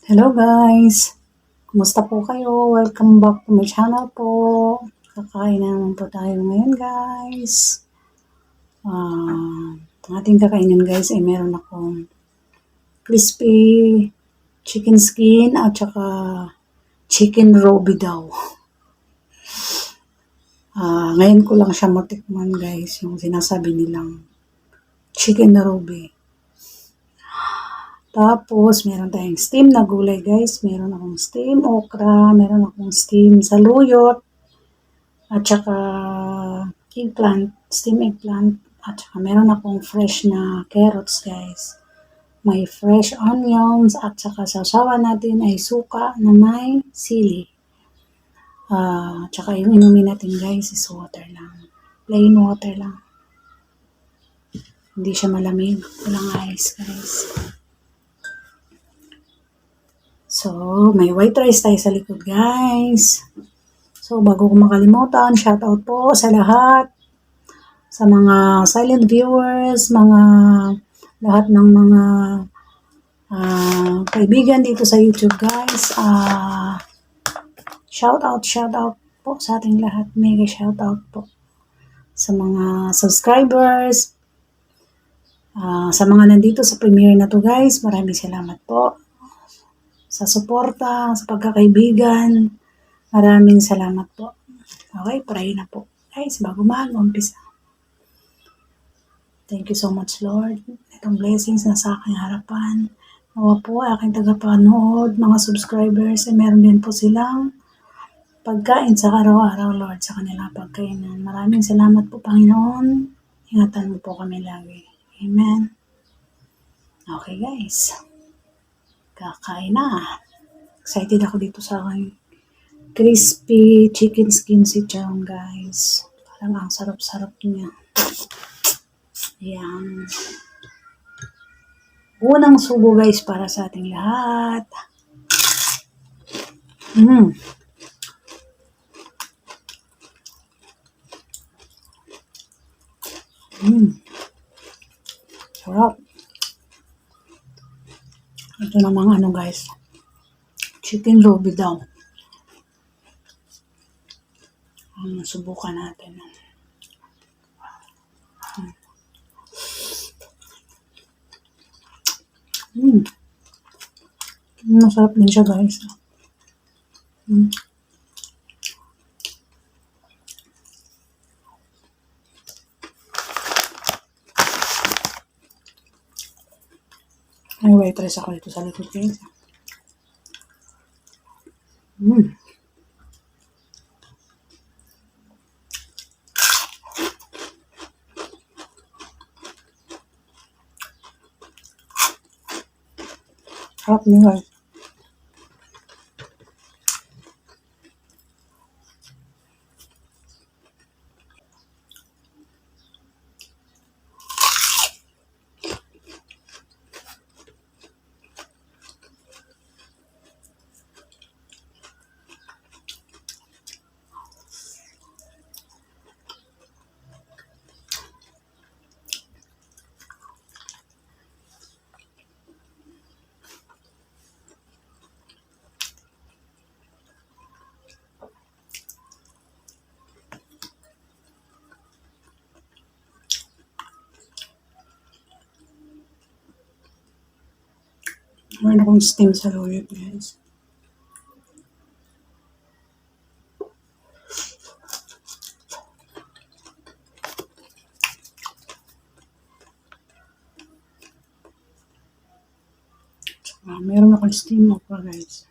Hello guys! Kumusta po kayo? Welcome back to my channel po. Kakain na naman po tayo ngayon guys. Ang ating kakainin guys ay meron akong crispy chicken skin at saka chicken robi daw. Ngayon ko lang siya matikman guys, yung sinasabi nilang chicken robi. Tapos, meron tayong steam na gulay guys. Meron akong steam okra, meron akong steam saluyot, at saka eggplant, steam eggplant, at saka meron akong fresh na carrots guys. May fresh onions, at saka sausawan natin ay suka na may sili. At saka yung inumin natin guys is water lang. Plain water lang. Hindi siya malamig. Walang ice guys. So, may white rice tayo sa likod, guys. So, bago ko makalimutan, shoutout po sa lahat. Sa mga silent viewers, lahat ng mga kaibigan dito sa YouTube, guys. Shoutout po sa ating lahat. Mega shoutout po. Sa mga subscribers, sa mga nandito sa premiere na to, guys. Maraming salamat po. Sa suporta, sa pagkakaibigan, maraming salamat po. Okay, pray na po. Guys, bago mag-umpisa. Thank you so much, Lord. Itong blessings na sa aking harapan. Nawa po, aking tagapanood, mga subscribers, ay meron din po silang pagkain sa araw-araw, Lord, sa kanilang pagkainan. Maraming salamat po, Panginoon. Ingatan mo po kami lagi. Amen. Okay, guys. Kakain na. Excited ako dito sa aking crispy chicken skin sitchong guys. Parang ang sarap-sarap niya. Ayan. Unang subo guys para sa ating lahat. Sarap. Ito namang ano guys. Chicken robi daw. Subukan natin. Masarap din siya guys. May white rice ako dito sa likod guys. Sarap niya guys. Meron akong steam saluyot guys. Meron akong steam okra guys.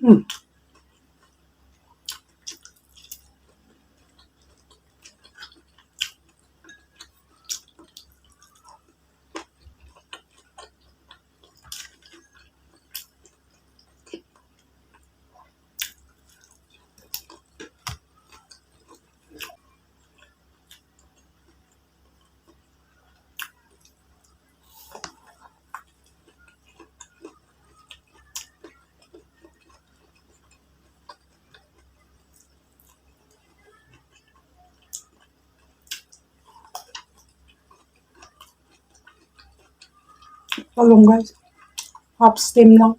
Hmm. Talong guys. Half steam lang.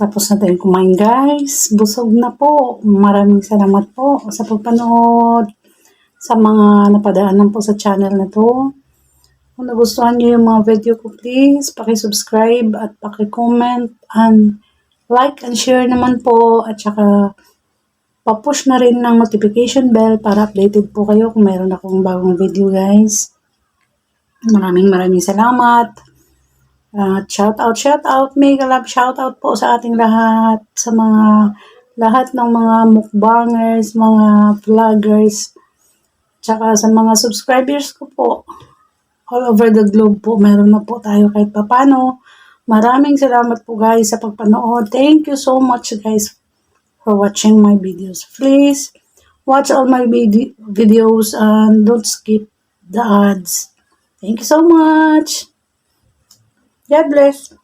Tapos na tayong kumain guys. Busog na po. Maraming salamat po sa pagpanood. Sa mga napadaanan po sa channel na to. Kung nagustuhan niyo yung mga video ko, please paki-subscribe at paki-comment and like and share naman po. At saka pa-push na rin ng notification bell para updated po kayo kung mayroon akong bagong video guys. Maraming salamat. Shout out, mega love shout out po sa ating lahat, sa lahat ng mga mukbangers, mga vloggers, tsaka sa mga subscribers ko po. All over the globe po, meron na po tayo kahit papano. Maraming salamat po guys sa pagpanood. Thank you so much guys for watching my videos. Please watch all my videos and don't skip the ads. Thank you so much. God bless.